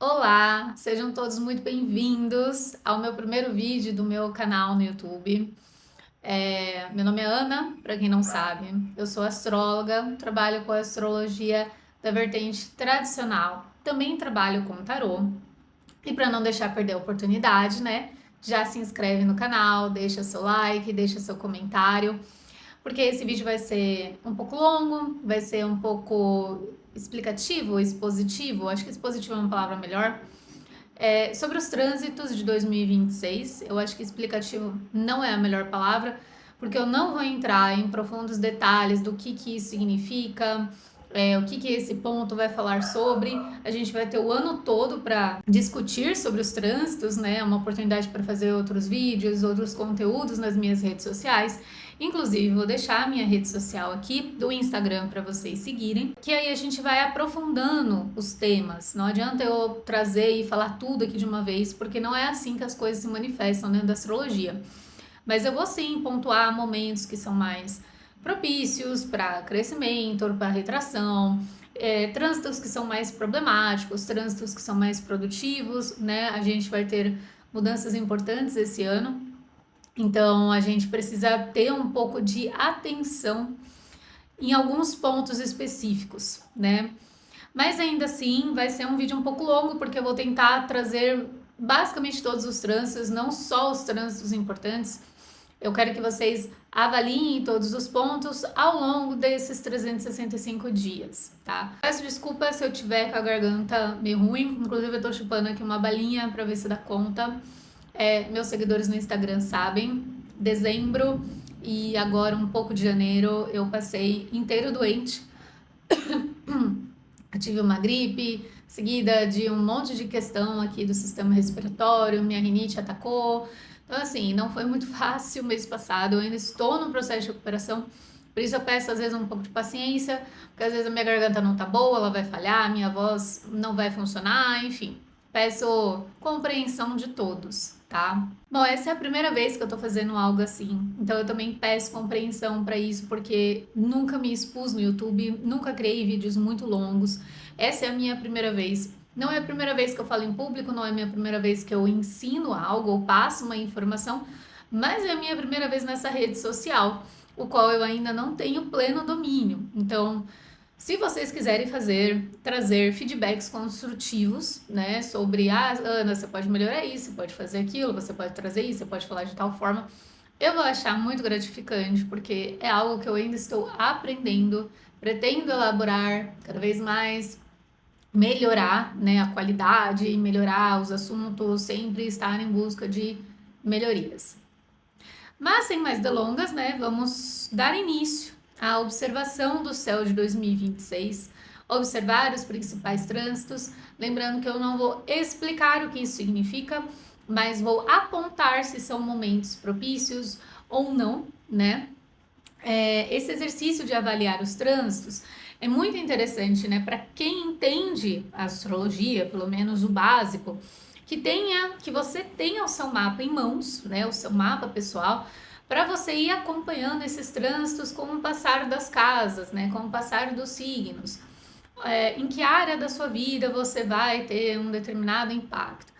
Olá, sejam todos muito bem-vindos ao meu primeiro vídeo do meu canal no YouTube. Meu nome é Ana, para quem não sabe, eu sou astróloga, trabalho com a astrologia da vertente tradicional, também trabalho com tarô. E para não deixar perder a oportunidade, né, já se inscreve no canal, deixa seu like, deixa seu comentário, porque esse vídeo vai ser um pouco longo, vai ser um pouco explicativo, expositivo, acho que expositivo é uma palavra melhor, sobre os trânsitos de 2026. Eu acho que explicativo não é a melhor palavra, porque eu não vou entrar em profundos detalhes do que isso significa, o que esse ponto vai falar sobre. A gente vai ter o ano todo para discutir sobre os trânsitos, né? É uma oportunidade para fazer outros vídeos, outros conteúdos nas minhas redes sociais. Inclusive, vou deixar a minha rede social aqui do Instagram para vocês seguirem, que aí a gente vai aprofundando os temas. Não adianta eu trazer e falar tudo aqui de uma vez, porque não é assim que as coisas se manifestam dentro da astrologia. Mas eu vou sim pontuar momentos que são mais propícios para crescimento, para retração, trânsitos que são mais problemáticos, trânsitos que são mais produtivos, né? A gente vai ter mudanças importantes esse ano. Então a gente precisa ter um pouco de atenção em alguns pontos específicos, né? Mas ainda assim vai ser um vídeo um pouco longo, porque eu vou tentar trazer basicamente todos os trânsitos, não só os trânsitos importantes. Eu quero que vocês avaliem todos os pontos ao longo desses 365 dias, tá? Peço desculpa se eu tiver com a garganta meio ruim, inclusive eu tô chupando aqui uma balinha pra ver se dá conta. Meus seguidores no Instagram sabem, dezembro e agora um pouco de janeiro eu passei inteiro doente. Eu tive uma gripe, seguida de um monte de questão aqui do sistema respiratório, minha rinite atacou. Então, assim, não foi muito fácil o mês passado, eu ainda estou no processo de recuperação, por isso eu peço às vezes um pouco de paciência, porque às vezes a minha garganta não tá boa, ela vai falhar, a minha voz não vai funcionar, enfim. Peço compreensão de todos, tá? Bom, essa é a primeira vez que eu tô fazendo algo assim, então eu também peço compreensão para isso, porque nunca me expus no YouTube, nunca criei vídeos muito longos. Essa é a minha primeira vez. Não é a primeira vez que eu falo em público, não é a minha primeira vez que eu ensino algo ou passo uma informação, mas é a minha primeira vez nessa rede social, o qual eu ainda não tenho pleno domínio. Então, se vocês quiserem trazer feedbacks construtivos, né, sobre, Ana, você pode melhorar isso, você pode fazer aquilo, você pode trazer isso, você pode falar de tal forma, eu vou achar muito gratificante, porque é algo que eu ainda estou aprendendo, pretendo elaborar cada vez mais, melhorar, né, a qualidade, melhorar os assuntos, sempre estar em busca de melhorias. Mas sem mais delongas, né, vamos dar início à observação do céu de 2026, observar os principais trânsitos, lembrando que eu não vou explicar o que isso significa, mas vou apontar se são momentos propícios ou não, né? Esse exercício de avaliar os trânsitos é muito interessante, né? Para quem entende a astrologia, pelo menos o básico, que você tenha o seu mapa em mãos, né? O seu mapa pessoal, para você ir acompanhando esses trânsitos com o passar das casas, né? Com o passar dos signos. Em que área da sua vida você vai ter um determinado impacto.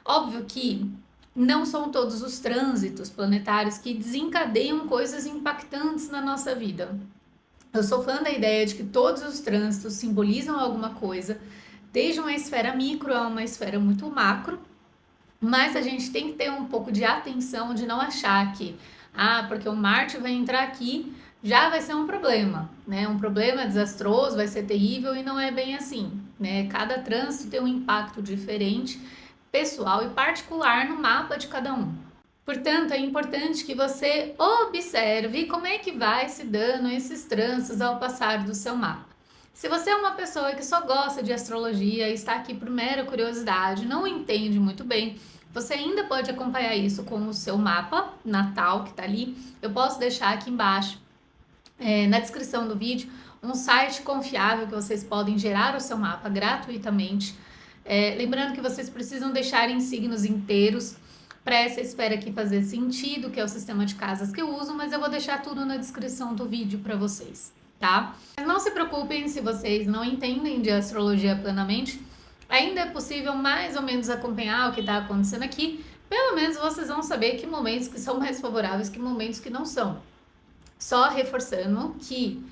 Óbvio que não são todos os trânsitos planetários que desencadeiam coisas impactantes na nossa vida. Eu sou fã da ideia de que todos os trânsitos simbolizam alguma coisa, desde uma esfera micro a uma esfera muito macro, mas a gente tem que ter um pouco de atenção de não achar que, porque o Marte vai entrar aqui, já vai ser um problema, né? Um problema desastroso, vai ser terrível e não é bem assim, né? Cada trânsito tem um impacto diferente, pessoal e particular no mapa de cada um. Portanto, é importante que você observe como é que vai se dando esses trânsitos ao passar do seu mapa. Se você é uma pessoa que só gosta de astrologia e está aqui por mera curiosidade, não entende muito bem, você ainda pode acompanhar isso com o seu mapa natal que está ali. Eu posso deixar aqui embaixo, na descrição do vídeo, um site confiável que vocês podem gerar o seu mapa gratuitamente. Lembrando que vocês precisam deixar em signos inteiros para essa esfera aqui fazer sentido, que é o sistema de casas que eu uso, mas eu vou deixar tudo na descrição do vídeo para vocês, tá? Mas não se preocupem se vocês não entendem de astrologia plenamente, ainda é possível mais ou menos acompanhar o que está acontecendo aqui. Pelo menos vocês vão saber que momentos que são mais favoráveis, que momentos que não são. Só reforçando que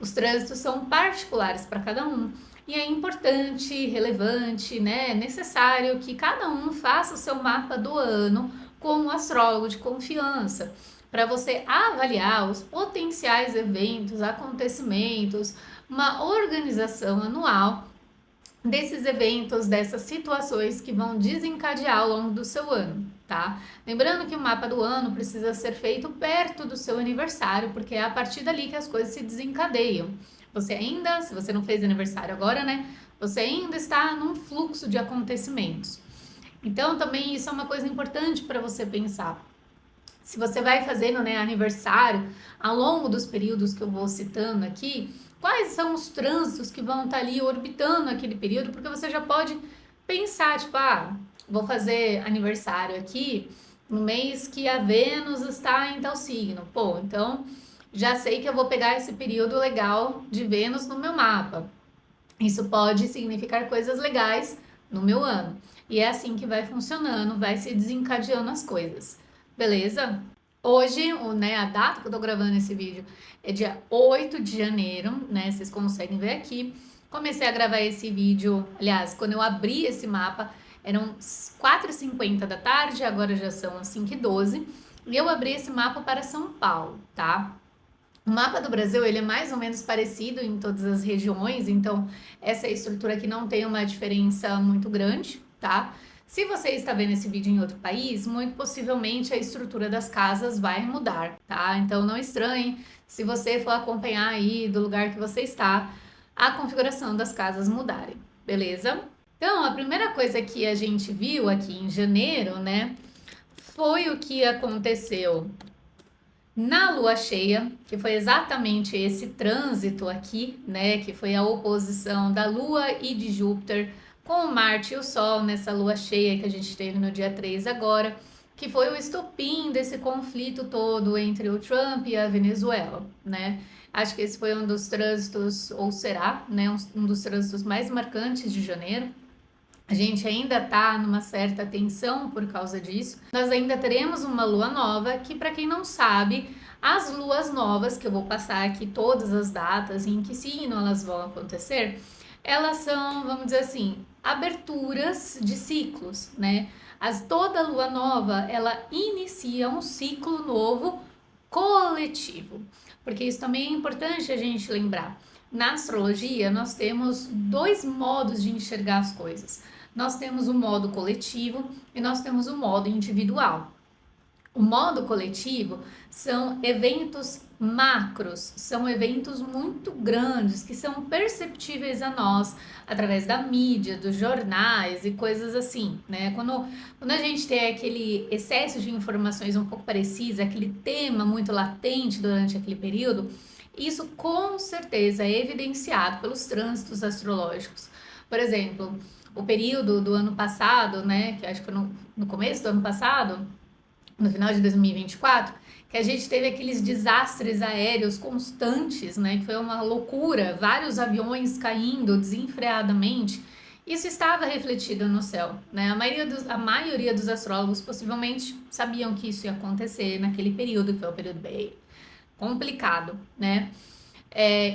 os trânsitos são particulares para cada um. E é importante, relevante, né, necessário que cada um faça o seu mapa do ano com um astrólogo de confiança, para você avaliar os potenciais eventos, acontecimentos, uma organização anual desses eventos, dessas situações que vão desencadear ao longo do seu ano, tá? Lembrando que o mapa do ano precisa ser feito perto do seu aniversário, porque é a partir dali que as coisas se desencadeiam. Você ainda, se você não fez aniversário agora, né? Você ainda está num fluxo de acontecimentos. Então, também isso é uma coisa importante para você pensar. Se você vai fazendo, né, aniversário ao longo dos períodos que eu vou citando aqui, quais são os trânsitos que vão estar ali orbitando aquele período, porque você já pode pensar, tipo, vou fazer aniversário aqui no mês que a Vênus está em tal signo. Pô, então já sei que eu vou pegar esse período legal de Vênus no meu mapa. Isso pode significar coisas legais no meu ano. E é assim que vai funcionando, vai se desencadeando as coisas. Beleza? Hoje, né, a data que eu tô gravando esse vídeo é dia 8 de janeiro, né? Vocês conseguem ver aqui. Comecei a gravar esse vídeo, aliás, quando eu abri esse mapa, eram 4h50 da tarde, agora já são 5h12. E eu abri esse mapa para São Paulo, tá? O mapa do Brasil, ele é mais ou menos parecido em todas as regiões, então essa estrutura aqui não tem uma diferença muito grande, tá? Se você está vendo esse vídeo em outro país, muito possivelmente a estrutura das casas vai mudar, tá? Então não estranhe se você for acompanhar aí do lugar que você está, a configuração das casas mudarem, beleza? Então, a primeira coisa que a gente viu aqui em janeiro, né, foi o que aconteceu na lua cheia, que foi exatamente esse trânsito aqui, né, que foi a oposição da lua e de Júpiter com o Marte e o Sol nessa lua cheia que a gente teve no dia 3 agora, que foi o estopim desse conflito todo entre o Trump e a Venezuela, né? Acho que esse foi um dos trânsitos, ou será, né, um dos trânsitos mais marcantes de janeiro. A gente ainda tá numa certa tensão por causa disso. Nós ainda teremos uma lua nova, que para quem não sabe, as luas novas, que eu vou passar aqui todas as datas e em que signo elas vão acontecer, elas são, vamos dizer assim, aberturas de ciclos, né? Toda lua nova, ela inicia um ciclo novo coletivo, porque isso também é importante a gente lembrar. Na astrologia, nós temos dois modos de enxergar as coisas. Nós temos o modo coletivo e nós temos o modo individual. O modo coletivo são eventos macros, são eventos muito grandes que são perceptíveis a nós através da mídia, dos jornais e coisas assim, né? Quando a gente tem aquele excesso de informações um pouco precisas, aquele tema muito latente durante aquele período, isso com certeza é evidenciado pelos trânsitos astrológicos. Por exemplo, o período do ano passado, né, que acho que foi no começo do ano passado, no final de 2024, que a gente teve aqueles desastres aéreos constantes, né, que foi uma loucura, vários aviões caindo desenfreadamente. Isso estava refletido no céu, né? A maioria dos astrólogos possivelmente sabiam que isso ia acontecer naquele período, que foi um período bem complicado, né?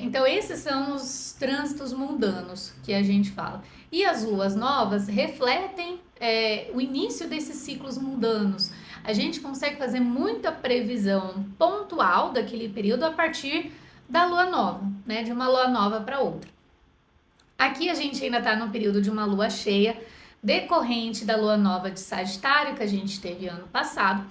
Então esses são os trânsitos mundanos que a gente fala. E as luas novas refletem o início desses ciclos mundanos. A gente consegue fazer muita previsão pontual daquele período a partir da lua nova, né? De uma lua nova para outra. Aqui a gente ainda está no período de uma lua cheia, decorrente da lua nova de Sagitário, que a gente teve ano passado.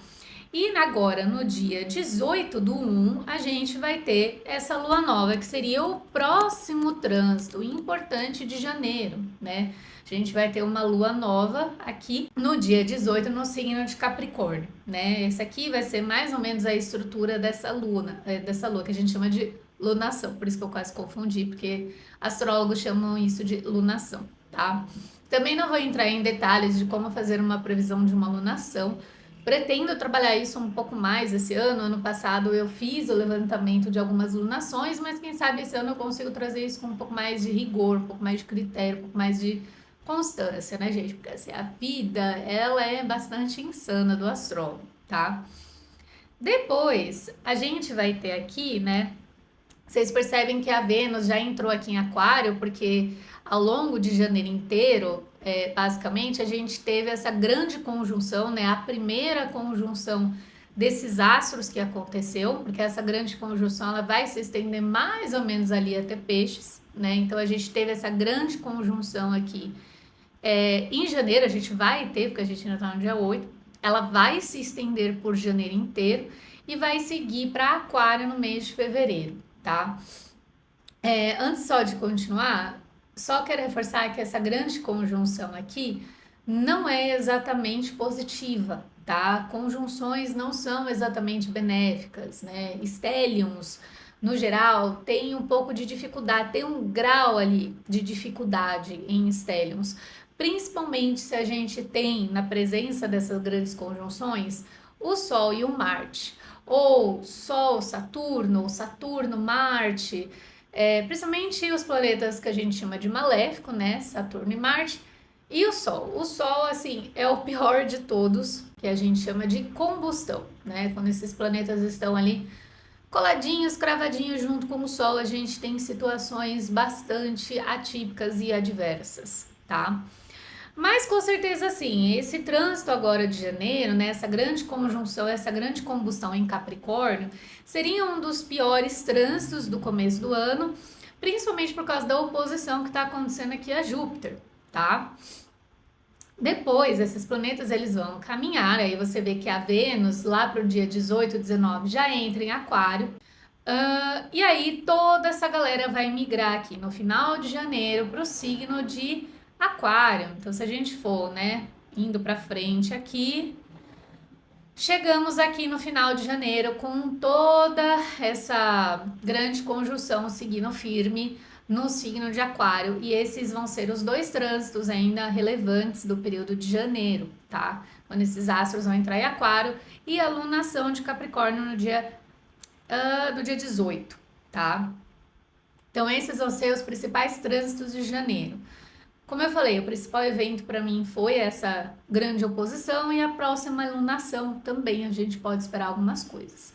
E agora, no dia 18/1, a gente vai ter essa lua nova, que seria o próximo trânsito importante de janeiro, né? A gente vai ter uma lua nova aqui no dia 18 no signo de Capricórnio, né? Esse aqui vai ser mais ou menos a estrutura dessa lua que a gente chama de lunação. Por isso que eu quase confundi, porque astrólogos chamam isso de lunação, tá? Também não vou entrar em detalhes de como fazer uma previsão de uma lunação. Pretendo trabalhar isso um pouco mais esse ano. Ano passado eu fiz o levantamento de algumas lunações, mas quem sabe esse ano eu consigo trazer isso com um pouco mais de rigor, um pouco mais de critério, um pouco mais de constância, né, gente? Porque assim, a vida, ela é bastante insana do astrólogo, tá? Depois, a gente vai ter aqui, né? Vocês percebem que a Vênus já entrou aqui em Aquário, porque ao longo de janeiro inteiro, basicamente, a gente teve essa grande conjunção, né? A primeira conjunção desses astros que aconteceu, porque essa grande conjunção ela vai se estender mais ou menos ali até Peixes, né? Então a gente teve essa grande conjunção aqui. Em janeiro a gente vai ter, porque a gente ainda está no dia 8, ela vai se estender por janeiro inteiro e vai seguir para Aquário no mês de fevereiro, tá? Antes só de continuar, só quero reforçar que essa grande conjunção aqui não é exatamente positiva, tá? Conjunções não são exatamente benéficas, né? Stelliums, no geral, tem um pouco de dificuldade, tem um grau ali de dificuldade em stelliums, principalmente se a gente tem na presença dessas grandes conjunções o Sol e o Marte, ou Sol, Saturno, ou Saturno, Marte, principalmente os planetas que a gente chama de maléfico, né? Saturno e Marte, e o Sol. O Sol, assim, é o pior de todos, que a gente chama de combustão, né? Quando esses planetas estão ali coladinhos, cravadinhos junto com o Sol, a gente tem situações bastante atípicas e adversas, tá? Mas com certeza sim, esse trânsito agora de janeiro, né, essa grande conjunção, essa grande combustão em Capricórnio, seria um dos piores trânsitos do começo do ano, principalmente por causa da oposição que está acontecendo aqui a Júpiter, tá? Depois, esses planetas eles vão caminhar, aí você vê que a Vênus, lá para o dia 18, 19, já entra em Aquário. E aí toda essa galera vai migrar aqui no final de janeiro para o signo de Aquário. Então, se a gente for, né, indo para frente aqui, chegamos aqui no final de janeiro com toda essa grande conjunção seguindo firme no signo de Aquário, e esses vão ser os dois trânsitos ainda relevantes do período de janeiro, tá? Quando esses astros vão entrar em Aquário e a lunação de Capricórnio no dia 18, tá? Então esses vão ser os principais trânsitos de janeiro. Como eu falei, o principal evento para mim foi essa grande oposição, e a próxima lunação também a gente pode esperar algumas coisas.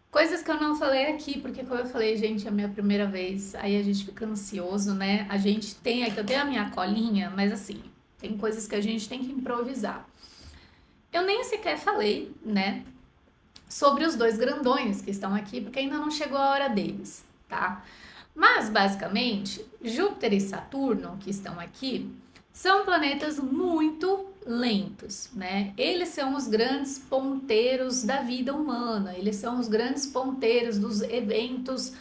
Coisas que eu não falei aqui, porque como eu falei, gente, é a minha primeira vez, aí a gente fica ansioso, né? A gente tem aqui, eu tenho a minha colinha, mas assim, tem coisas que a gente tem que improvisar. Eu nem sequer falei, né, sobre os dois grandões que estão aqui, porque ainda não chegou a hora deles, tá? Mas, basicamente, Júpiter e Saturno, que estão aqui, são planetas muito lentos, né? Eles são os grandes ponteiros da vida humana, eles são os grandes ponteiros dos eventos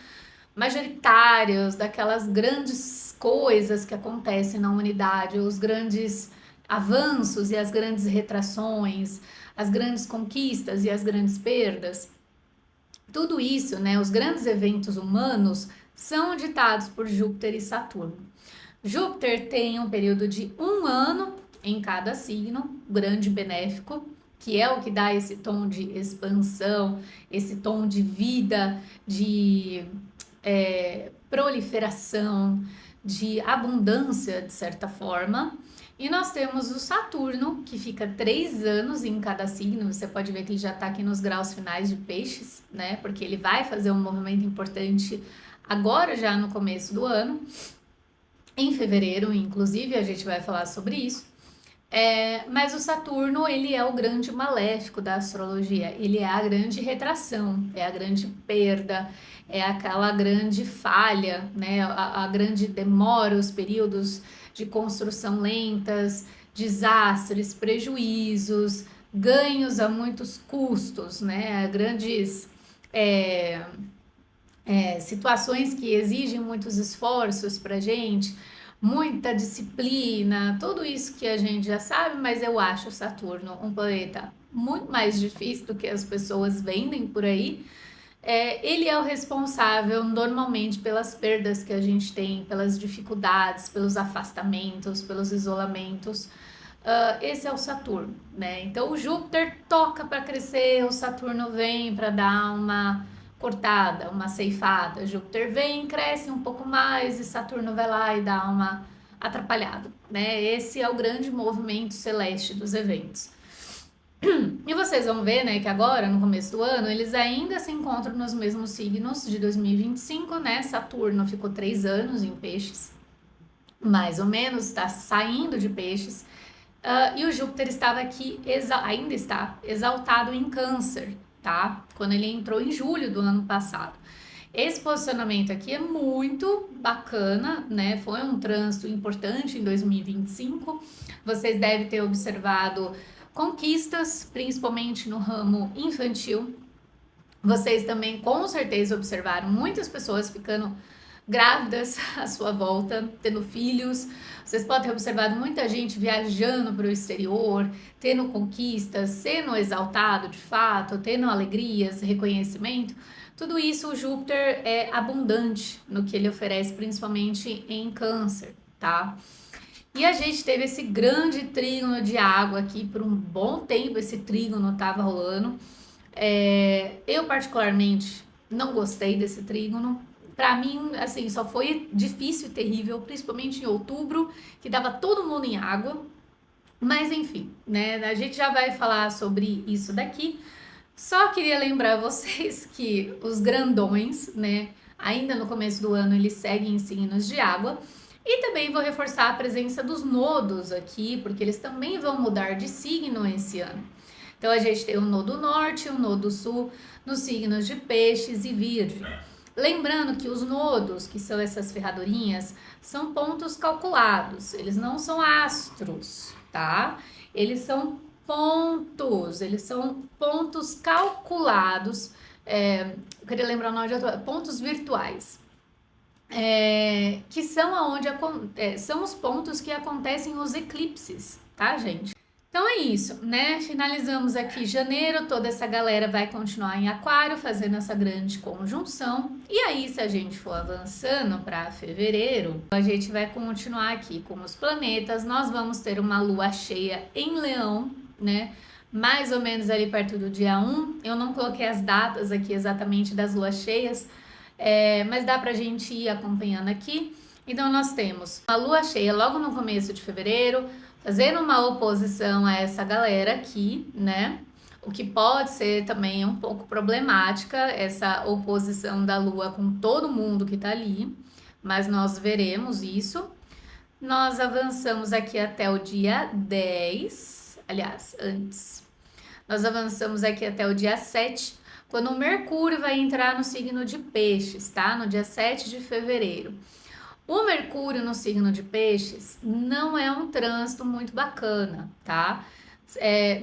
majoritários, daquelas grandes coisas que acontecem na humanidade, os grandes avanços e as grandes retrações, as grandes conquistas e as grandes perdas. Tudo isso, né, os grandes eventos humanos são ditados por Júpiter e Saturno. Júpiter tem um período de 1 ano em cada signo, grande benéfico, que é o que dá esse tom de expansão, esse tom de vida, de proliferação, de abundância, de certa forma. E nós temos o Saturno, que fica 3 anos em cada signo. Você pode ver que ele já está aqui nos graus finais de Peixes, né? Porque ele vai fazer um movimento importante agora, já no começo do ano, em fevereiro, inclusive, a gente vai falar sobre isso. Mas o Saturno, ele é o grande maléfico da astrologia, ele é a grande retração, é a grande perda, é aquela grande falha, né? A grande demora, os períodos de construção lentas, desastres, prejuízos, ganhos a muitos custos, né? Grandes situações que exigem muitos esforços para gente, muita disciplina, tudo isso que a gente já sabe, mas eu acho Saturno um planeta muito mais difícil do que as pessoas vendem por aí. Ele é o responsável normalmente pelas perdas que a gente tem, pelas dificuldades, pelos afastamentos, pelos isolamentos. Esse é o Saturno, né? Então o Júpiter toca para crescer, o Saturno vem para dar uma cortada, uma ceifada. Júpiter vem, cresce um pouco mais e Saturno vai lá e dá uma atrapalhado, né? Esse é o grande movimento celeste dos eventos. E vocês vão ver, né, que agora, no começo do ano, eles ainda se encontram nos mesmos signos de 2025, né? Saturno ficou 3 anos em Peixes, mais ou menos, está saindo de Peixes. E o Júpiter estava aqui, ainda está exaltado em Câncer, tá? Quando ele entrou em julho do ano passado. Esse posicionamento aqui é muito bacana, né? Foi um trânsito importante em 2025. Vocês devem ter observado conquistas, principalmente no ramo infantil. Vocês também com certeza observaram muitas pessoas ficando grávidas à sua volta, tendo filhos. Vocês podem ter observado muita gente viajando para o exterior, tendo conquistas, sendo exaltado de fato, tendo alegrias, reconhecimento. Tudo isso, o Júpiter é abundante no que ele oferece, principalmente em Câncer, tá? E a gente teve esse grande trígono de água aqui por um bom tempo, esse trígono estava rolando. Eu particularmente não gostei desse trígono. Para mim, assim, só foi difícil e terrível, principalmente em outubro, que dava todo mundo em água. Mas enfim, né? A gente já vai falar sobre isso daqui. Só queria lembrar vocês que os grandões, né? Ainda no começo do ano, eles seguem em signos de água. E também vou reforçar a presença dos nodos aqui, porque eles também vão mudar de signo esse ano. Então a gente tem o nodo norte e o nodo sul nos signos de Peixes e Virgem. Lembrando que os nodos, que são essas ferradurinhas, são pontos calculados, eles não são astros, tá? Eles são pontos calculados, eu queria lembrar o nome de outro, pontos virtuais. Que são são os pontos que acontecem os eclipses, tá, gente? Então é isso, né? Finalizamos aqui janeiro, toda essa galera vai continuar em Aquário, fazendo essa grande conjunção. E aí, se a gente for avançando para fevereiro, a gente vai continuar aqui com os planetas. Nós vamos ter uma lua cheia em Leão, né? Mais ou menos ali perto do dia 1. Eu não coloquei as datas aqui exatamente das luas cheias, mas dá pra gente ir acompanhando aqui. Então nós temos a lua cheia logo no começo de fevereiro, fazendo uma oposição a essa galera aqui, né? O que pode ser também um pouco problemática, essa oposição da lua com todo mundo que tá ali, mas nós veremos isso. Nós avançamos aqui até o dia 10, aliás, antes. Nós avançamos aqui até o dia 7, quando o Mercúrio vai entrar no signo de Peixes, tá? No dia 7 de fevereiro. O Mercúrio no signo de Peixes não é um trânsito muito bacana, tá?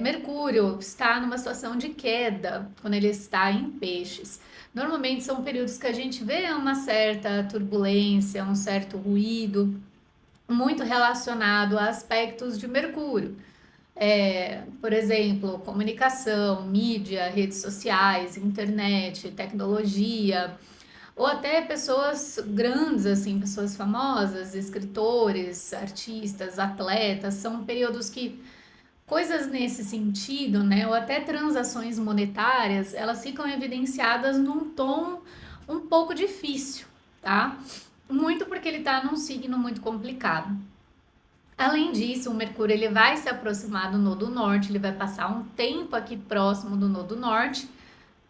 Mercúrio está numa situação de queda quando ele está em Peixes. Normalmente são períodos que a gente vê uma certa turbulência, um certo ruído, muito relacionado a aspectos de Mercúrio. Por exemplo, comunicação, mídia, redes sociais, internet, tecnologia, ou até pessoas grandes, assim, pessoas famosas, escritores, artistas, atletas, são períodos que coisas nesse sentido, né, ou até transações monetárias, elas ficam evidenciadas num tom um pouco difícil, tá? Muito porque ele tá num signo muito complicado. Além disso, o Mercúrio ele vai se aproximar do nodo norte, ele vai passar um tempo aqui próximo do nodo norte,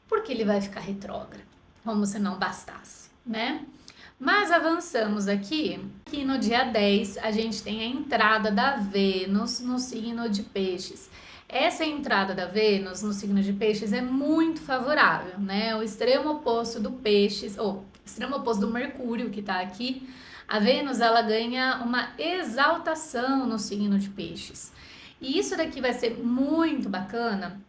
porque ele vai ficar retrógrado, como se não bastasse, né? Mas avançamos aqui, que no dia 10 a gente tem a entrada da Vênus no signo de Peixes. Essa entrada da Vênus no signo de Peixes é muito favorável, né? O extremo oposto do Peixes, ou extremo oposto do Mercúrio que tá aqui, a Vênus ela ganha uma exaltação no signo de Peixes. E isso daqui vai ser muito bacana,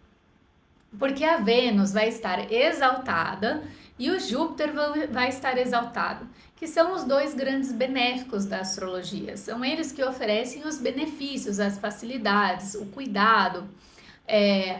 porque a Vênus vai estar exaltada e o Júpiter vai estar exaltado, que são os dois grandes benéficos da astrologia. São eles que oferecem os benefícios, as facilidades, o cuidado,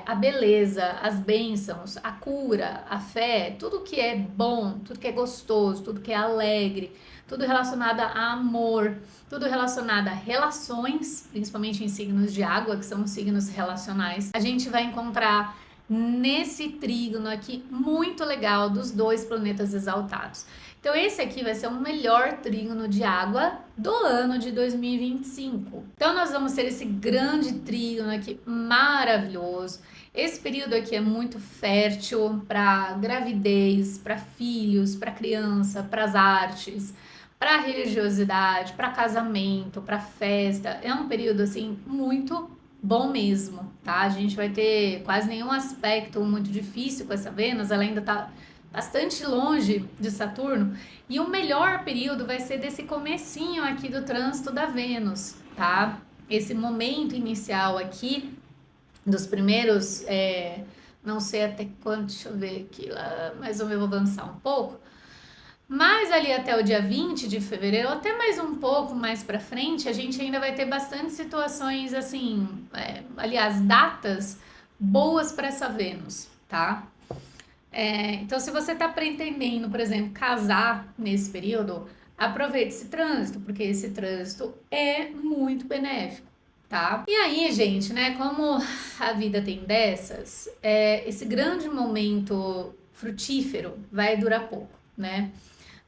a beleza, as bênçãos, a cura, a fé, tudo que é bom, tudo que é gostoso, tudo que é alegre, tudo relacionado a amor, tudo relacionado a relações, principalmente em signos de água, que são os signos relacionais. A gente vai encontrar nesse trígono aqui muito legal dos dois planetas exaltados. Então esse aqui vai ser o melhor trígono de água do ano de 2025. Então nós vamos ter esse grande trígono aqui maravilhoso. Esse período aqui é muito fértil para gravidez, para filhos, para criança, para as artes, para religiosidade, para casamento, para festa. É um período assim muito bom mesmo, tá? A gente vai ter quase nenhum aspecto muito difícil com essa Vênus, ela ainda tá bastante longe de Saturno, e o melhor período vai ser desse comecinho aqui do trânsito da Vênus, tá? Esse momento inicial aqui, dos primeiros, não sei até quanto, deixa eu ver aqui, lá, mais ou menos eu vou avançar um pouco, mas ali até o dia 20 de fevereiro, ou até mais um pouco mais para frente, a gente ainda vai ter bastante situações assim, aliás, datas boas para essa Vênus, tá? Então, se você está pretendendo, por exemplo, casar nesse período, aproveite esse trânsito, porque esse trânsito é muito benéfico, tá? E aí, gente, né, como a vida tem dessas, esse grande momento frutífero vai durar pouco, né?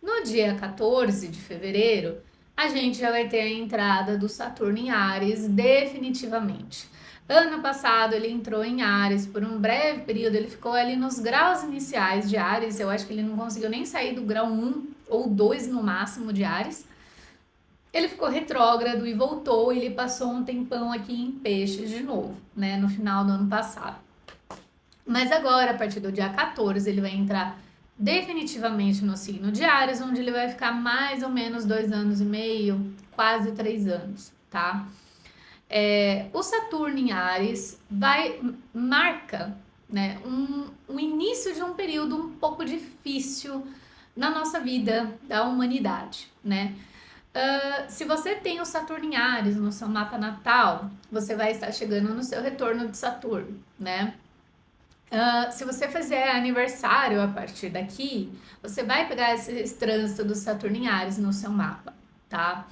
No dia 14 de fevereiro, a gente já vai ter a entrada do Saturno em Áries definitivamente. Ano passado ele entrou em Áries por um breve período, ele ficou ali nos graus iniciais de Áries, eu acho que ele não conseguiu nem sair do grau 1 ou 2 no máximo de Áries. Ele ficou retrógrado e voltou, ele passou um tempão aqui em Peixes de novo, né, no final do ano passado. Mas agora, a partir do dia 14, ele vai entrar definitivamente no signo de Áries, onde ele vai ficar mais ou menos 2 anos e meio, quase 3 anos, tá? O Saturno em Áries marca, né, um início de um período um pouco difícil na nossa vida da humanidade, né? Se você tem o Saturno em Áries no seu mapa natal, você vai estar chegando no seu retorno de Saturno, né? Se você fizer aniversário a partir daqui, você vai pegar esse trânsito do Saturno em Áries no seu mapa, tá?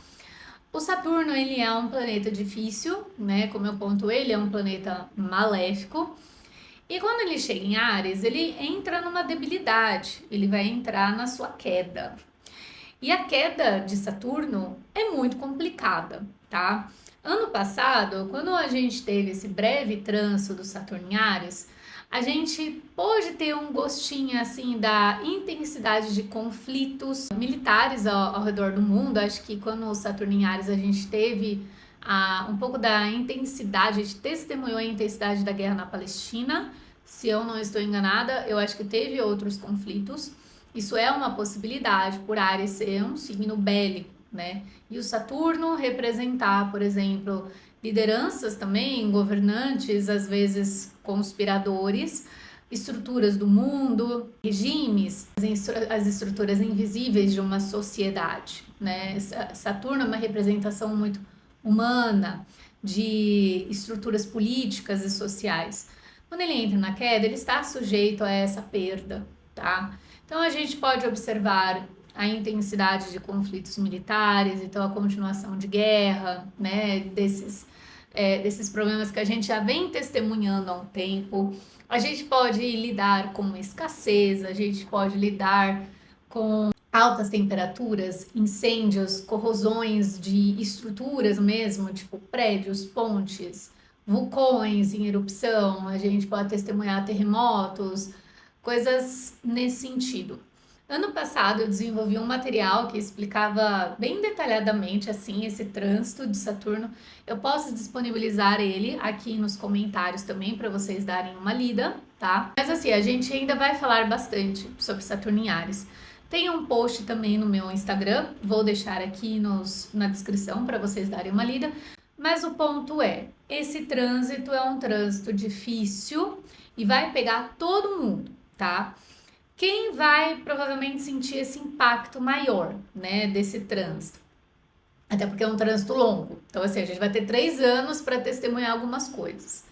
O Saturno, ele é um planeta difícil, né? Como eu pontuei, ele é um planeta maléfico. E quando ele chega em Áries, ele entra numa debilidade, ele vai entrar na sua queda. E a queda de Saturno é muito complicada, tá? Ano passado, quando a gente teve esse breve trânsito do Saturno em Áries, a gente pôde ter um gostinho assim da intensidade de conflitos militares ao redor do mundo. Acho que quando o Saturno em Áries a gente teve um pouco da intensidade, a gente testemunhou a intensidade da guerra na Palestina. Se eu não estou enganada, eu acho que teve outros conflitos. Isso é uma possibilidade por Áries ser um signo bélico, né? E o Saturno representar, por exemplo, lideranças também, governantes, às vezes conspiradores, estruturas do mundo, regimes, as estruturas invisíveis de uma sociedade, né? Saturno é uma representação muito humana de estruturas políticas e sociais. Quando ele entra na queda, ele está sujeito a essa perda, tá? Então a gente pode observar a intensidade de conflitos militares, então a continuação de guerra, né, desses problemas que a gente já vem testemunhando há um tempo. A gente pode lidar com escassez, a gente pode lidar com altas temperaturas, incêndios, corrosões de estruturas mesmo, tipo prédios, pontes, vulcões em erupção, a gente pode testemunhar terremotos, coisas nesse sentido. Ano passado eu desenvolvi um material que explicava bem detalhadamente assim esse trânsito de Saturno. Eu posso disponibilizar ele aqui nos comentários também para vocês darem uma lida, tá? Mas assim, a gente ainda vai falar bastante sobre Saturno em Áries. Tem um post também no meu Instagram, vou deixar aqui na descrição para vocês darem uma lida. Mas o ponto esse trânsito é um trânsito difícil e vai pegar todo mundo, tá? Quem vai provavelmente sentir esse impacto maior, né, desse trânsito? Até porque é um trânsito longo. Então, assim, a gente vai ter 3 anos para testemunhar algumas coisas.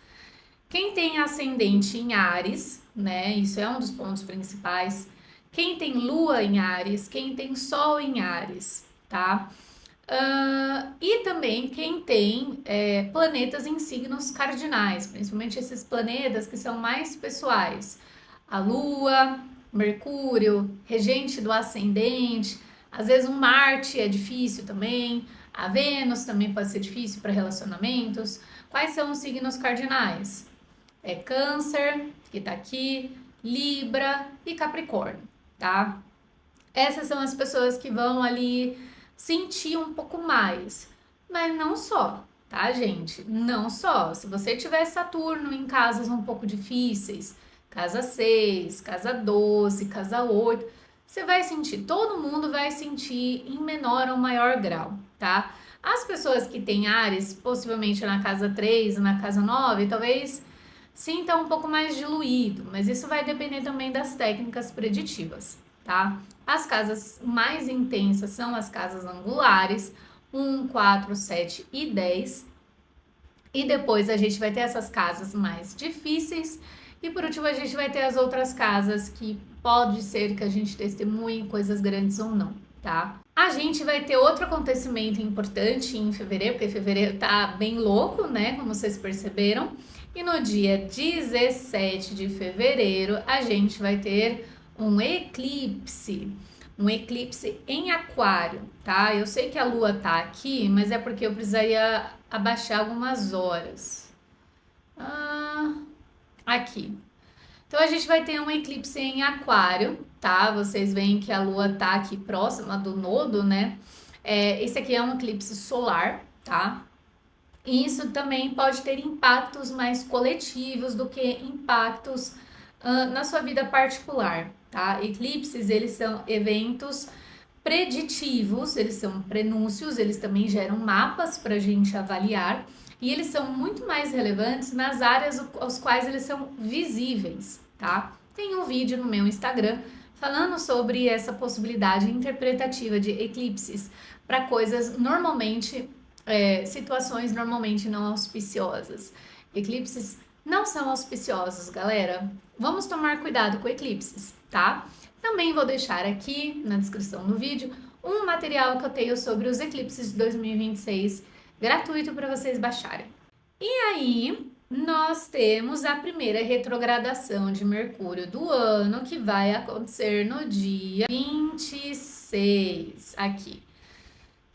Quem tem ascendente em Áries, né, isso é um dos pontos principais. Quem tem Lua em Áries, quem tem Sol em Áries, tá? E também quem tem planetas em signos cardinais, principalmente esses planetas que são mais pessoais. A Lua, Mercúrio, regente do ascendente, às vezes um Marte é difícil também, a Vênus também pode ser difícil para relacionamentos. Quais são os signos cardinais? É Câncer, que tá aqui, Libra e Capricórnio, tá? Essas são as pessoas que vão ali sentir um pouco mais, mas não só, tá, gente? Não só. Se você tiver Saturno em casas um pouco difíceis, casa 6, casa 12, casa 8, você vai sentir, todo mundo vai sentir em menor ou maior grau, tá? As pessoas que têm Áries, possivelmente na casa 3, na casa 9, talvez sinta um pouco mais diluído, mas isso vai depender também das técnicas preditivas, tá? As casas mais intensas são as casas angulares, 1, 4, 7 e 10. E depois a gente vai ter essas casas mais difíceis. E por último, a gente vai ter as outras casas que pode ser que a gente testemunhe coisas grandes ou não, tá? A gente vai ter outro acontecimento importante em fevereiro, porque fevereiro tá bem louco, né? Como vocês perceberam. E no dia 17 de fevereiro, a gente vai ter um eclipse em aquário, tá? Eu sei que a lua tá aqui, mas é porque eu precisaria abaixar algumas horas. Aqui. Então a gente vai ter um eclipse em aquário, tá? Vocês veem que a lua tá aqui próxima do nodo, né? Esse aqui é um eclipse solar, tá? E isso também pode ter impactos mais coletivos do que impactos na sua vida particular, tá? Eclipses, eles são eventos preditivos, eles são prenúncios, eles também geram mapas para a gente avaliar e eles são muito mais relevantes nas áreas aos quais eles são visíveis, tá? Tem um vídeo no meu Instagram falando sobre essa possibilidade interpretativa de eclipses para coisas normalmente, situações normalmente não auspiciosas. Eclipses não são auspiciosos, galera. Vamos tomar cuidado com eclipses, tá? Também vou deixar aqui na descrição do vídeo um material que eu tenho sobre os eclipses de 2026, gratuito para vocês baixarem. E aí, nós temos a primeira retrogradação de Mercúrio do ano, que vai acontecer no dia 26, aqui.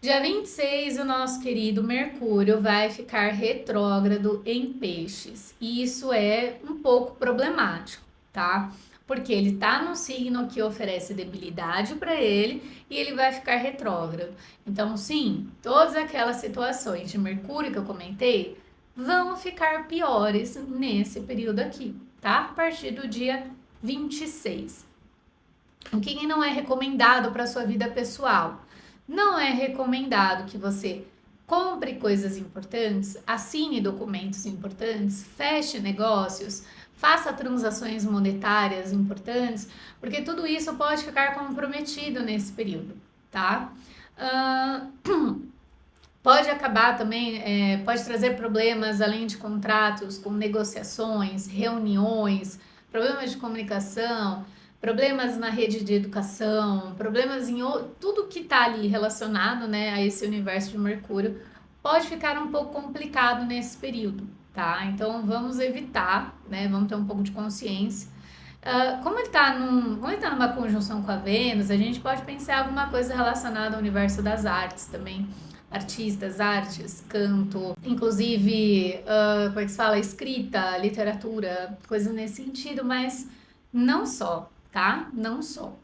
Dia 26, o nosso querido Mercúrio vai ficar retrógrado em Peixes. E isso é um pouco problemático, tá? Porque ele tá num signo que oferece debilidade para ele e ele vai ficar retrógrado. Então, sim, todas aquelas situações de Mercúrio que eu comentei vão ficar piores nesse período aqui, tá? A partir do dia 26. O que não é recomendado para sua vida pessoal? Não é recomendado que você compre coisas importantes, assine documentos importantes, feche negócios, faça transações monetárias importantes, porque tudo isso pode ficar comprometido nesse período, tá? Pode acabar também, pode trazer problemas além de contratos, com negociações, reuniões, problemas de comunicação, problemas na rede de educação, problemas em tudo que está ali relacionado, né, a esse universo de Mercúrio, pode ficar um pouco complicado nesse período, tá? Então vamos evitar, né? Vamos ter um pouco de consciência. Como ele tá numa conjunção com a Vênus, a gente pode pensar alguma coisa relacionada ao universo das artes também. Artistas, artes, canto, inclusive, como é que se fala? Escrita, literatura, coisas nesse sentido, mas não só, tá? Não só.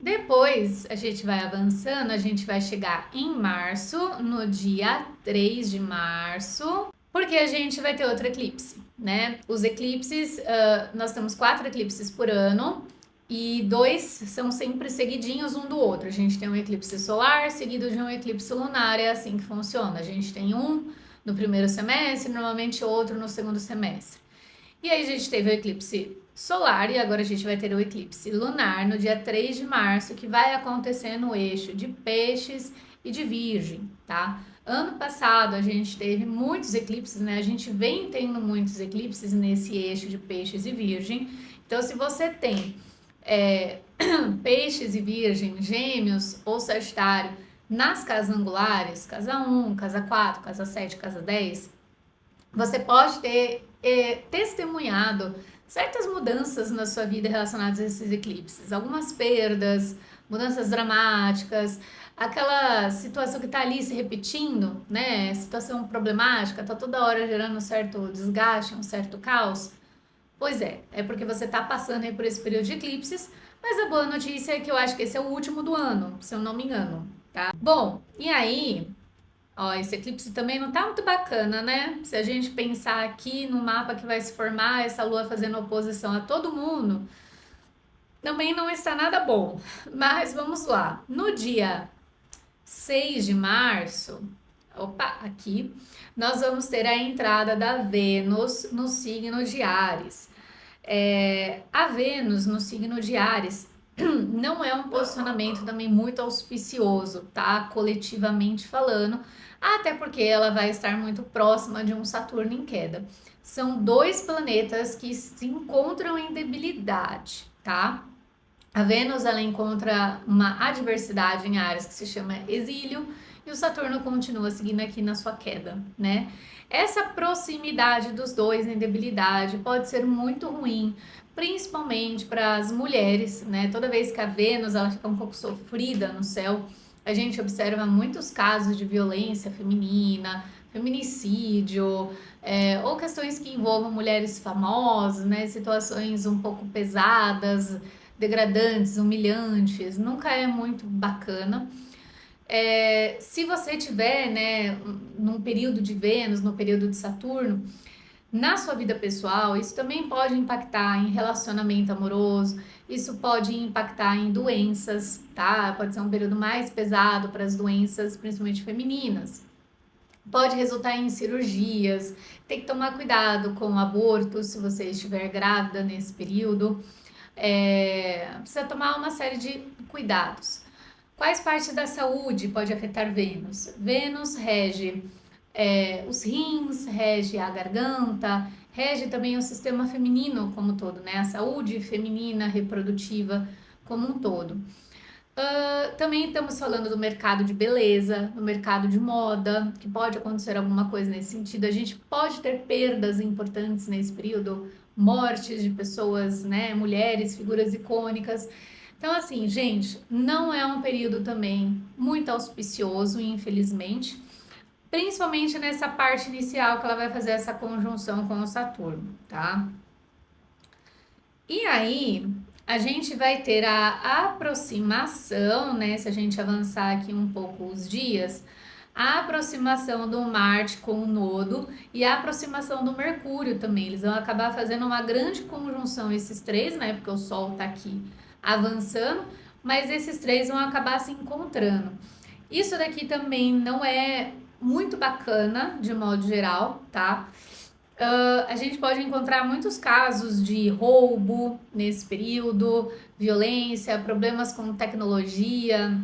Depois a gente vai avançando, a gente vai chegar em março, no dia 3 de março, porque a gente vai ter outro eclipse, né? Os eclipses, nós temos 4 eclipses por ano e 2 são sempre seguidinhos um do outro. A gente tem um eclipse solar seguido de um eclipse lunar, é assim que funciona. A gente tem um no primeiro semestre, normalmente outro no segundo semestre. E aí a gente teve o eclipse solar e agora a gente vai ter o eclipse lunar no dia 3 de março, que vai acontecer no eixo de Peixes e de Virgem, tá? Ano passado a gente teve muitos eclipses, né? A gente vem tendo muitos eclipses nesse eixo de Peixes e Virgem. Então, se você tem Peixes e Virgem, Gêmeos ou Sagitário nas casas angulares, casa 1, casa 4, casa 7, casa 10, você pode ter testemunhado certas mudanças na sua vida relacionadas a esses eclipses, algumas perdas, mudanças dramáticas, aquela situação que está ali se repetindo, né? Situação problemática, tá toda hora gerando um certo desgaste, um certo caos. Pois é porque você está passando aí por esse período de eclipses, mas a boa notícia é que eu acho que esse é o último do ano, se eu não me engano, tá? Bom, e aí, ó, esse eclipse também não tá muito bacana, né? Se a gente pensar aqui no mapa que vai se formar, essa lua fazendo oposição a todo mundo, também não está nada bom. Mas vamos lá. No dia 6 de março, opa, aqui, nós vamos ter a entrada da Vênus no signo de Áries. A Vênus no signo de Áries não é um posicionamento também muito auspicioso, tá? Coletivamente falando, até porque ela vai estar muito próxima de um Saturno em queda. São dois planetas que se encontram em debilidade, tá? A Vênus ela encontra uma adversidade em Áries que se chama exílio e o Saturno continua seguindo aqui na sua queda, né? Essa proximidade dos dois em debilidade pode ser muito ruim, principalmente para as mulheres, né? Toda vez que a Vênus ela fica um pouco sofrida no céu, a gente observa muitos casos de violência feminina, feminicídio, ou questões que envolvam mulheres famosas, né? Situações um pouco pesadas, degradantes, humilhantes, nunca é muito bacana. Se você tiver, né, num período de Vênus, no período de Saturno, na sua vida pessoal, isso também pode impactar em relacionamento amoroso, isso pode impactar em doenças, tá? Pode ser um período mais pesado para as doenças, principalmente femininas. Pode resultar em cirurgias, tem que tomar cuidado com o aborto se você estiver grávida nesse período. Precisa tomar uma série de cuidados. Quais partes da saúde pode afetar Vênus? Vênus rege os rins, rege a garganta, rege também o sistema feminino como um todo, né? A saúde feminina reprodutiva como um todo. Também estamos falando do mercado de beleza, do mercado de moda, que pode acontecer alguma coisa nesse sentido. A gente pode ter perdas importantes nesse período, mortes de pessoas, né, mulheres, figuras icônicas. Então, assim, gente, não é um período também muito auspicioso, infelizmente, principalmente nessa parte inicial que ela vai fazer essa conjunção com o Saturno, tá? E aí, a gente vai ter a aproximação, né? Se a gente avançar aqui um pouco os dias, a aproximação do Marte com o Nodo e a aproximação do Mercúrio também. Eles vão acabar fazendo uma grande conjunção, esses três, né? Porque o Sol tá aqui avançando, mas esses três vão acabar se encontrando. Isso daqui também não é muito bacana, de modo geral, tá? A gente pode encontrar muitos casos de roubo nesse período, violência, problemas com tecnologia,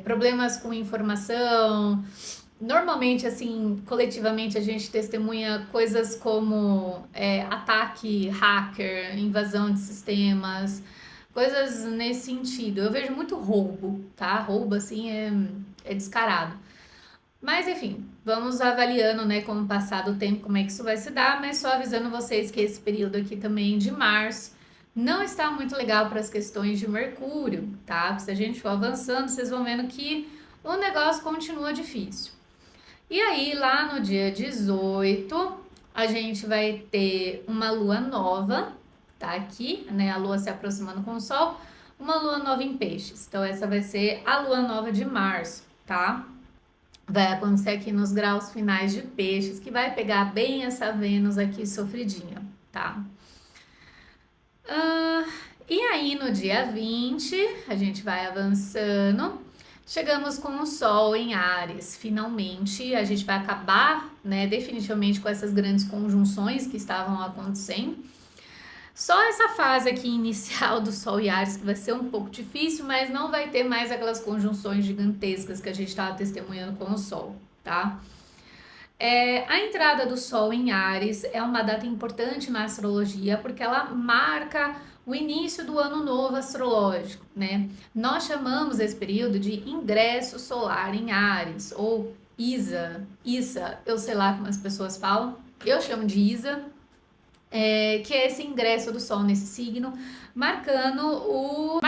problemas com informação. Normalmente, assim, coletivamente a gente testemunha coisas como ataque hacker, invasão de sistemas, coisas nesse sentido. Eu vejo muito roubo, tá? Roubo, assim, é descarado. Mas enfim, vamos avaliando, né, com o passar do tempo, como é que isso vai se dar, mas só avisando vocês que esse período aqui também de março não está muito legal para as questões de Mercúrio, tá? Se a gente for avançando, vocês vão vendo que o negócio continua difícil. E aí, lá no dia 18, a gente vai ter uma lua nova, tá aqui, né, a lua se aproximando com o sol, uma lua nova em peixes. Então, essa vai ser a lua nova de março, tá? Vai acontecer aqui nos graus finais de peixes, que vai pegar bem essa Vênus aqui sofridinha, tá? E aí no dia 20, a gente vai avançando, chegamos com o Sol em Áries, finalmente, a gente vai acabar, né, definitivamente com essas grandes conjunções que estavam acontecendo. Só essa fase aqui inicial do Sol e Áries que vai ser um pouco difícil, mas não vai ter mais aquelas conjunções gigantescas que a gente estava testemunhando com o Sol, tá? A entrada do Sol em Áries é uma data importante na astrologia porque ela marca o início do ano novo astrológico, né? Nós chamamos esse período de ingresso solar em Áries ou Issa, eu sei lá como as pessoas falam, eu chamo de Isa. que é esse ingresso do Sol nesse signo, marcando o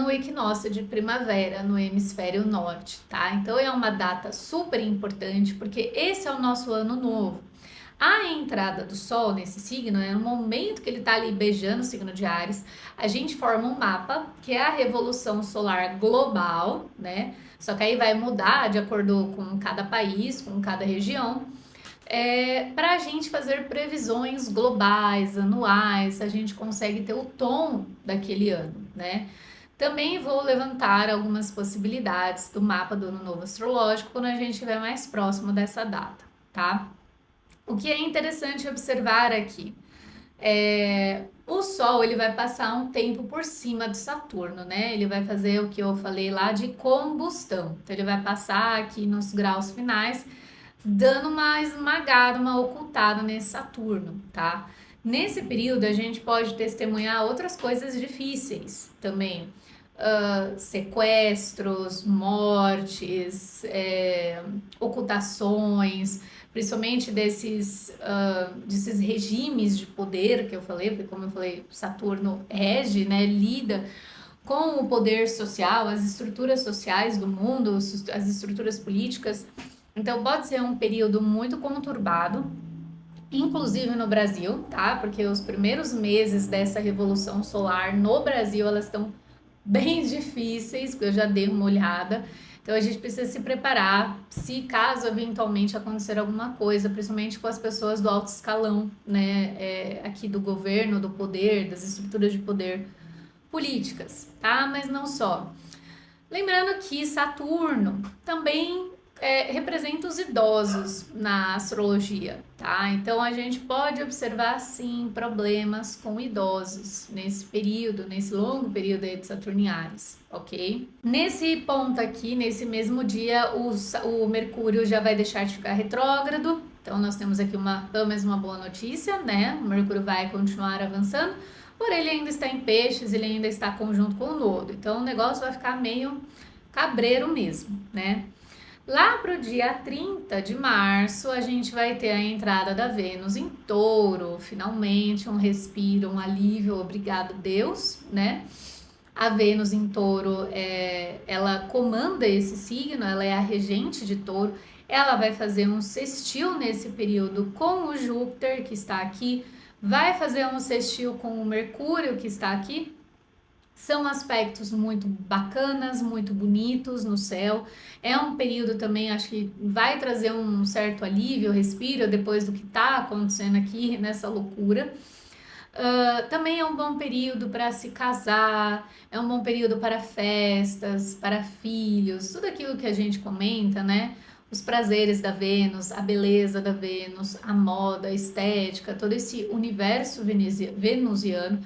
equinócio de primavera no hemisfério norte, tá? Então é uma data super importante porque esse é o nosso ano novo. A entrada do Sol nesse signo, no momento que ele tá ali beijando o signo de Áries, a gente forma um mapa que é a revolução solar global, né? Só que aí vai mudar de acordo com cada país, com cada região, para a gente fazer previsões globais, anuais, a gente consegue ter o tom daquele ano, né? Também vou levantar algumas possibilidades do mapa do Ano Novo Astrológico quando a gente estiver mais próximo dessa data, tá? O que é interessante observar aqui o Sol ele vai passar um tempo por cima de Saturno, né? Ele vai fazer o que eu falei lá de combustão. Então ele vai passar aqui nos graus finais dando uma esmagada, uma ocultada nesse Saturno, tá? Nesse período a gente pode testemunhar outras coisas difíceis também, sequestros, mortes, ocultações, principalmente desses regimes de poder que eu falei, porque como eu falei, Saturno rege, né, lida com o poder social, as estruturas sociais do mundo, as estruturas políticas. Então pode ser um período muito conturbado, inclusive no Brasil, tá? Porque os primeiros meses dessa revolução solar no Brasil, elas estão bem difíceis, porque eu já dei uma olhada. Então a gente precisa se preparar se caso eventualmente acontecer alguma coisa, principalmente com as pessoas do alto escalão, né? Aqui do governo, do poder, das estruturas de poder políticas, tá? Mas não só. Lembrando que Saturno também representa os idosos na astrologia, tá? Então a gente pode observar sim problemas com idosos nesse período, nesse longo período aí de Saturniares, ok? Nesse ponto aqui, nesse mesmo dia, o Mercúrio já vai deixar de ficar retrógrado, então nós temos aqui pelo menos uma boa notícia, né? O Mercúrio vai continuar avançando, porém ele ainda está em peixes, ele ainda está conjunto com o nodo, então o negócio vai ficar meio cabreiro mesmo, né? Lá para o dia 30 de março, a gente vai ter a entrada da Vênus em Touro, finalmente um respiro, um alívio, obrigado Deus, né? A Vênus em Touro, ela comanda esse signo, ela é a regente de Touro, ela vai fazer um sextil nesse período com o Júpiter, que está aqui, vai fazer um sextil com o Mercúrio, que está aqui. São aspectos muito bacanas, muito bonitos no céu. É um período também, acho que vai trazer um certo alívio, respiro depois do que está acontecendo aqui nessa loucura. Também é um bom período para se casar, é um bom período para festas, para filhos, tudo aquilo que a gente comenta, né? Os prazeres da Vênus, a beleza da Vênus, a moda, a estética, todo esse universo venusiano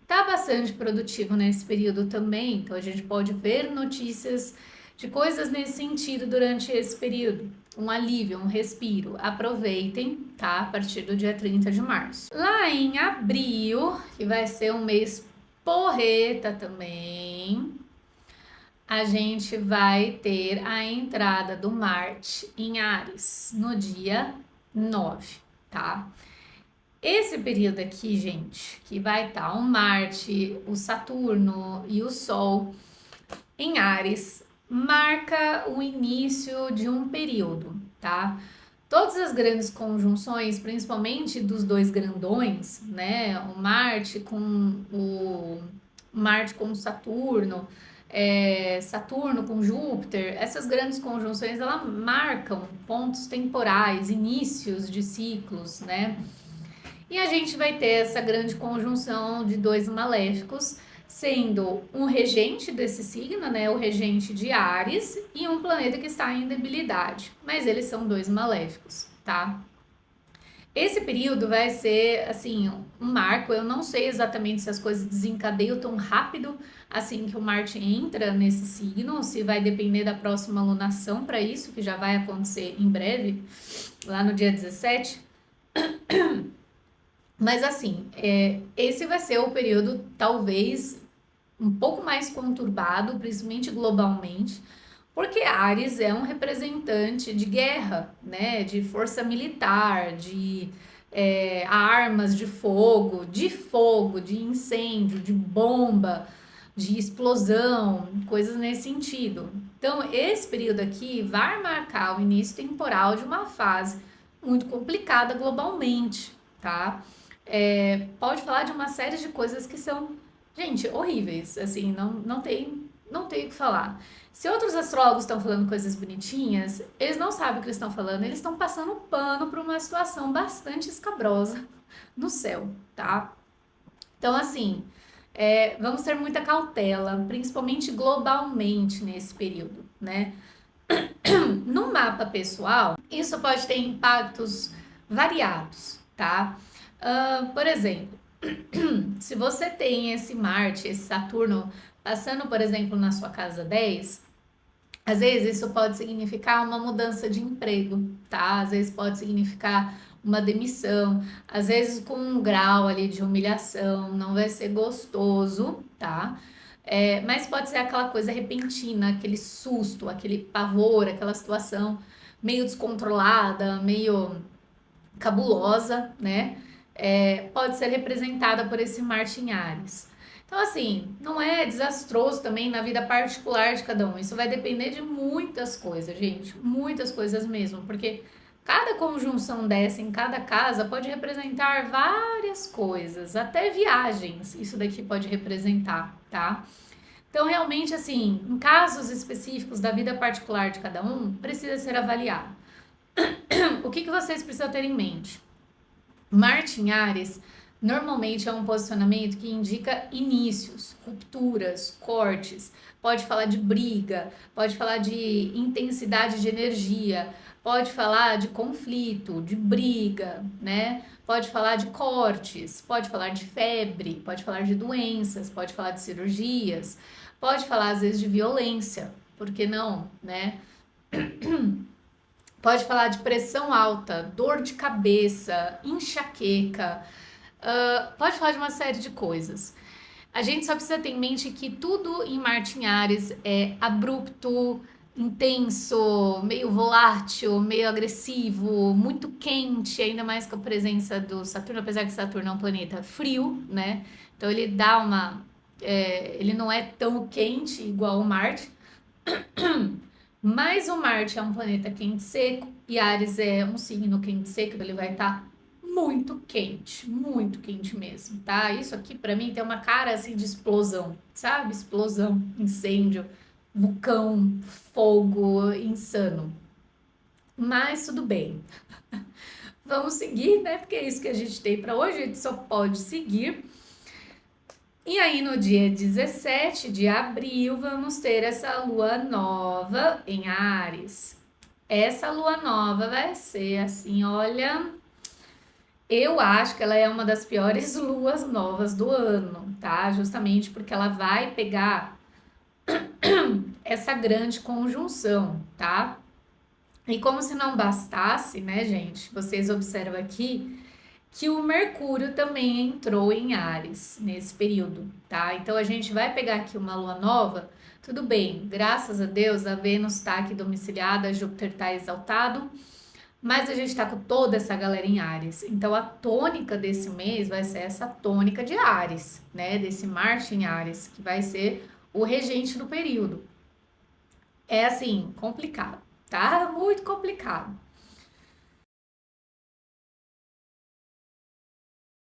tá bastante produtivo nesse período também, então a gente pode ver notícias de coisas nesse sentido durante esse período. Um alívio, um respiro. Aproveitem, tá? A partir do dia 30 de março. Lá em abril, que vai ser um mês porreta também, a gente vai ter a entrada do Marte em Áries no dia 9, tá? Esse período aqui, gente, que vai estar o Marte, o Saturno e o Sol em Áries, marca o início de um período, tá? Todas as grandes conjunções, principalmente dos dois grandões, né? O Marte com Saturno, Saturno com Júpiter, essas grandes conjunções, elas marcam pontos temporais, inícios de ciclos, né? E a gente vai ter essa grande conjunção de dois maléficos, sendo um regente desse signo, né, o regente de Áries, e um planeta que está em debilidade, mas eles são dois maléficos, tá? Esse período vai ser, assim, um marco. Eu não sei exatamente se as coisas desencadeiam tão rápido assim que o Marte entra nesse signo, se vai depender da próxima lunação para isso, que já vai acontecer em breve, lá no dia 17. Mas assim, esse vai ser o período talvez um pouco mais conturbado, principalmente globalmente, porque Áries é um representante de guerra, né, de força militar, armas de fogo, de incêndio, de bomba, de explosão, coisas nesse sentido. Então, esse período aqui vai marcar o início temporal de uma fase muito complicada globalmente, tá? Pode falar de uma série de coisas que são, gente, horríveis, assim, não tem o que falar. Se outros astrólogos estão falando coisas bonitinhas, eles não sabem o que eles estão falando, eles estão passando pano para uma situação bastante escabrosa no céu, tá? Então, assim, vamos ter muita cautela, principalmente globalmente nesse período, né? No mapa pessoal, isso pode ter impactos variados, tá? Por exemplo, se você tem esse Marte, esse Saturno passando, por exemplo, na sua casa 10, às vezes isso pode significar uma mudança de emprego, tá? Às vezes pode significar uma demissão, às vezes com um grau ali de humilhação, não vai ser gostoso, tá? Mas pode ser aquela coisa repentina, aquele susto, aquele pavor, aquela situação meio descontrolada, meio cabulosa, né? Pode ser representada por esse Marte em Ares. Então, assim, não é desastroso também na vida particular de cada um. Isso vai depender de muitas coisas, gente. Muitas coisas mesmo. Porque cada conjunção dessa em cada casa pode representar várias coisas, até viagens. Isso daqui pode representar, tá? Então, realmente, assim, em casos específicos da vida particular de cada um, precisa ser avaliado. O que vocês precisam ter em mente? Marte em Ares normalmente é um posicionamento que indica inícios, rupturas, cortes. Pode falar de briga, pode falar de intensidade de energia, pode falar de conflito, de briga, né? Pode falar de cortes, pode falar de febre, pode falar de doenças, pode falar de cirurgias, pode falar às vezes de violência, por que não, né? Pode falar de pressão alta, dor de cabeça, enxaqueca, pode falar de uma série de coisas. A gente só precisa ter em mente que tudo em Marte em Ares é abrupto, intenso, meio volátil, meio agressivo, muito quente, ainda mais com a presença do Saturno, apesar que Saturno é um planeta frio, né? Então ele dá uma. Ele não é tão quente igual o Marte, mas o Marte é um planeta quente seco e Ares é um signo quente seco, então ele vai estar muito quente mesmo, tá? Isso aqui para mim tem uma cara assim de explosão, sabe? Explosão, incêndio, vulcão, fogo, insano. Mas tudo bem. Vamos seguir, né? Porque é isso que a gente tem para hoje, a gente só pode seguir. E aí, no dia 17 de abril, vamos ter essa lua nova em Áries. Essa lua nova vai ser assim, olha, eu acho que ela é uma das piores luas novas do ano, tá? Justamente porque ela vai pegar essa grande conjunção, tá? E como se não bastasse, né, gente? Vocês observam aqui que o Mercúrio também entrou em Áries nesse período, tá? Então a gente vai pegar aqui uma lua nova, tudo bem, graças a Deus a Vênus está aqui domiciliada, Júpiter está exaltado, mas a gente está com toda essa galera em Áries. Então a tônica desse mês vai ser essa tônica de Áries, né? Desse Marte em Áries, que vai ser o regente do período. É assim, complicado, tá? Muito complicado.